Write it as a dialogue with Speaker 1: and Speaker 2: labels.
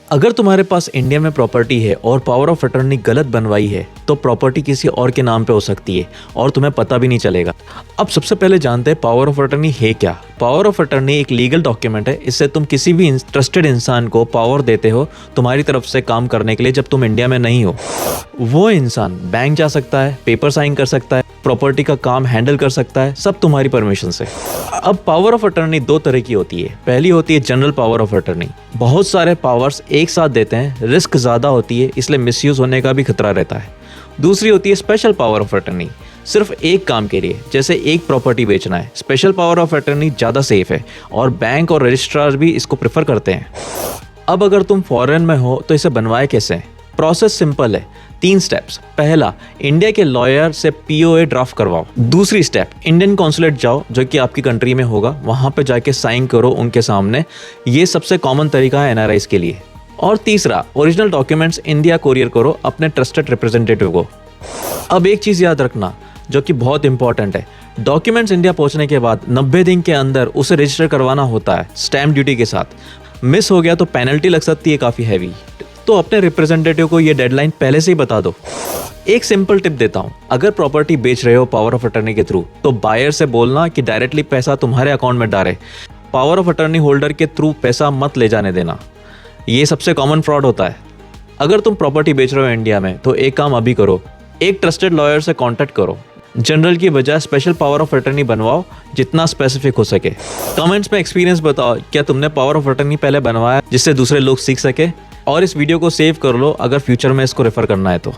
Speaker 1: अगर तुम्हारे पास इंडिया में प्रॉपर्टी है और पावर ऑफ अटर्नी गलत बनवाई है तो प्रॉपर्टी किसी और के नाम पे हो सकती है और तुम्हें पता भी नहीं चलेगा। अब सबसे पहले जानते हैं पावर ऑफ अटर्नी है क्या। पावर ऑफ अटर्नी एक लीगल डॉक्यूमेंट है। इससे तुम किसी भी इंटरेस्टेड इंसान को पावर देते हो तुम्हारी तरफ से काम करने के लिए जब तुम इंडिया में नहीं हो। वो इंसान बैंक जा सकता है, पेपर साइन कर सकता है, प्रॉपर्टी का काम हैंडल कर सकता है, सब तुम्हारी परमिशन से। अब पावर ऑफ अटर्नी दो तरह की होती है। पहली होती है जनरल पावर ऑफ अटर्नी। बहुत सारे पावर्स एक साथ देते हैं, रिस्क ज़्यादा होती है, इसलिए मिसयूज होने का भी खतरा रहता है। दूसरी होती है स्पेशल पावर ऑफ अटर्नी, सिर्फ एक काम के लिए, जैसे एक प्रॉपर्टी बेचना है। स्पेशल पावर ऑफ अटर्नी ज़्यादा सेफ है और बैंक और रजिस्ट्रार भी इसको प्रेफर करते हैं। अब अगर तुम फॉरेन में हो तो इसे बनवाए कैसे? प्रोसेस सिंपल है, 3 स्टेप्स। पहला, इंडिया के लॉयर से पीओए ड्राफ्ट करवाओ। दूसरी स्टेप, इंडियन कॉन्सुलेट जाओ जो कि आपकी कंट्री में होगा, वहाँ पे जाके साइन करो उनके सामने। ये सबसे कॉमन तरीका है एनआरआईज के लिए। और तीसरा, ओरिजिनल डॉक्यूमेंट्स इंडिया कोरियर करो अपने ट्रस्टेड रिप्रेजेंटेटिव को। अब एक चीज़ याद रखना जो कि बहुत इंपॉर्टेंट है, डॉक्यूमेंट्स इंडिया पहुंचने के बाद 90 दिन के अंदर उसे रजिस्टर करवाना होता है स्टैम्प ड्यूटी के साथ। मिस हो गया तो पेनल्टी लग सकती है काफ़ी हैवी, तो अपने रिप्रेजेंटेटिव को ये डेडलाइन पहले से ही बता दो। एक सिंपल टिप देता हूँ, अगर प्रॉपर्टी बेच रहे हो पावर ऑफ अटर्नी के थ्रू तो बायर से बोलना कि डायरेक्टली पैसा तुम्हारे अकाउंट में डाले। पावर ऑफ अटर्नी होल्डर के थ्रू पैसा मत ले जाने देना, ये सबसे कॉमन फ्रॉड होता है। अगर तुम प्रॉपर्टी बेच रहे हो इंडिया में तो एक काम अभी करो, एक ट्रस्टेड लॉयर से कॉन्टैक्ट करो। जनरल की बजाय स्पेशल पावर ऑफ अटर्नी बनवाओ जितना स्पेसिफिक हो सके। कमेंट्स में एक्सपीरियंस बताओ, क्या तुमने पावर ऑफ अटर्नी पहले बनवाया जिससे दूसरे लोग सीख सके। और इस वीडियो को सेव कर लो अगर फ्यूचर में इसको रेफर करना है तो।